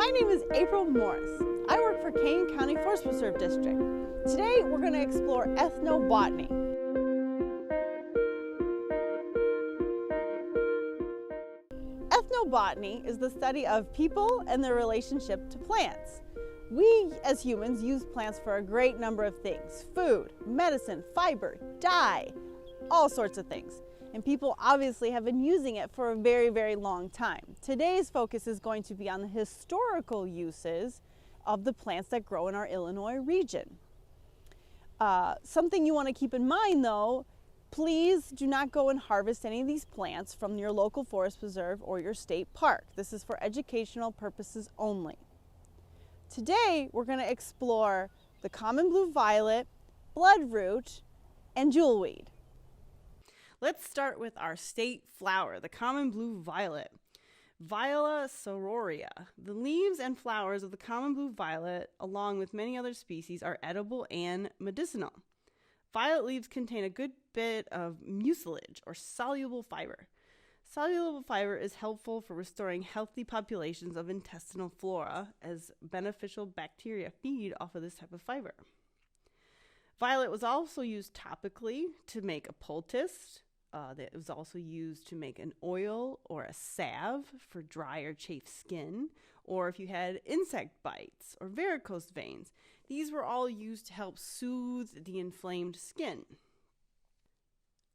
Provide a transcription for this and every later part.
My name is April Morris. I work for Kane County Forest Preserve District. Today we're going to explore ethnobotany. Ethnobotany is the study of people and their relationship to plants. We as humans use plants for a great number of things: food, medicine, fiber, dye, all sorts of things. And people obviously have been using it for a very, very long time. Today's focus is going to be on the historical uses of the plants that grow in our Illinois region. Something you want to keep in mind though, please do not go and harvest any of these plants from your local forest preserve or your state park. This is for educational purposes only. Today we're going to explore the common blue violet, bloodroot, and jewelweed. Let's start with our state flower, the common blue violet, Viola sororia. The leaves and flowers of the common blue violet, along with many other species, are edible and medicinal. Violet leaves contain a good bit of mucilage, or soluble fiber. Soluble fiber is helpful for restoring healthy populations of intestinal flora, as beneficial bacteria feed off of this type of fiber. Violet was also used topically to make a poultice. That was also used to make an oil or a salve for dry or chafed skin, or if you had insect bites or varicose veins. These were all used to help soothe the inflamed skin.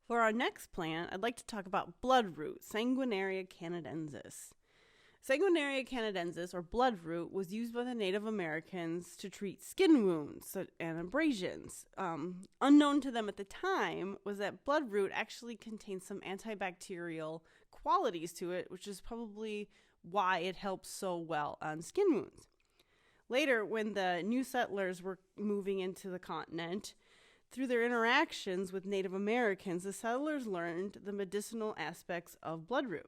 For our next plant, I'd like to talk about bloodroot, Sanguinaria canadensis. Sanguinaria canadensis, or bloodroot, was used by the Native Americans to treat skin wounds and abrasions. Unknown to them at the time was that bloodroot actually contains some antibacterial qualities to it, which is probably why it helps so well on skin wounds. Later, when the new settlers were moving into the continent, through their interactions with Native Americans, the settlers learned the medicinal aspects of bloodroot.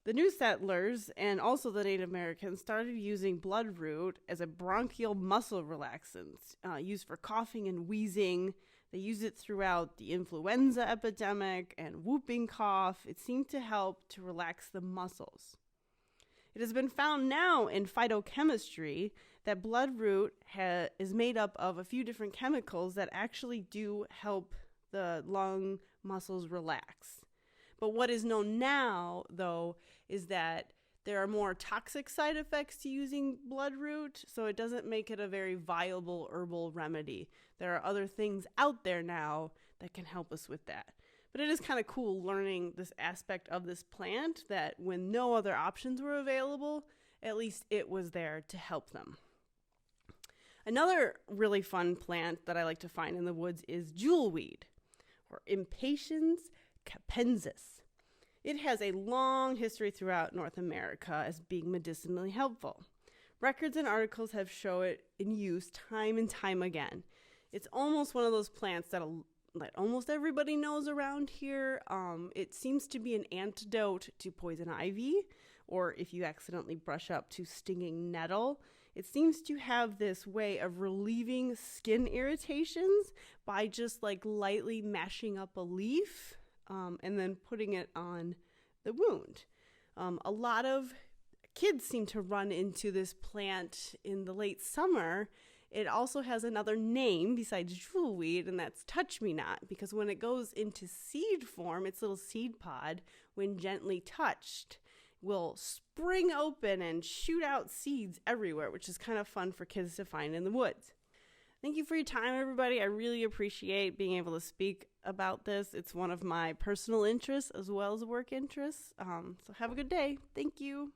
The new settlers and also the Native Americans started using bloodroot as a bronchial muscle relaxant used for coughing and wheezing. They used it throughout the influenza epidemic and whooping cough. It seemed to help to relax the muscles. It has been found now in phytochemistry that bloodroot is made up of a few different chemicals that actually do help the lung muscles relax. But what is known now, though, is that there are more toxic side effects to using bloodroot, so it doesn't make it a very viable herbal remedy. There are other things out there now that can help us with that. But it is kind of cool learning this aspect of this plant, that when no other options were available, at least it was there to help them. Another really fun plant that I like to find in the woods is jewelweed, or Impatiens capensis. It has a long history throughout North America as being medicinally helpful. Records and articles have shown it in use time and time again. It's almost one of those plants that almost everybody knows around here. It seems to be an antidote to poison ivy, or if you accidentally brush up to stinging nettle. It seems to have this way of relieving skin irritations by just lightly mashing up a leaf and then putting it on the wound. A lot of kids seem to run into this plant in the late summer. It also has another name besides jewelweed, and that's touch-me-not, because when it goes into seed form, its little seed pod, when gently touched, will spring open and shoot out seeds everywhere, which is kind of fun for kids to find in the woods. Thank you for your time, everybody. I really appreciate being able to speak about this. It's one of my personal interests as well as work interests. So have a good day. Thank you.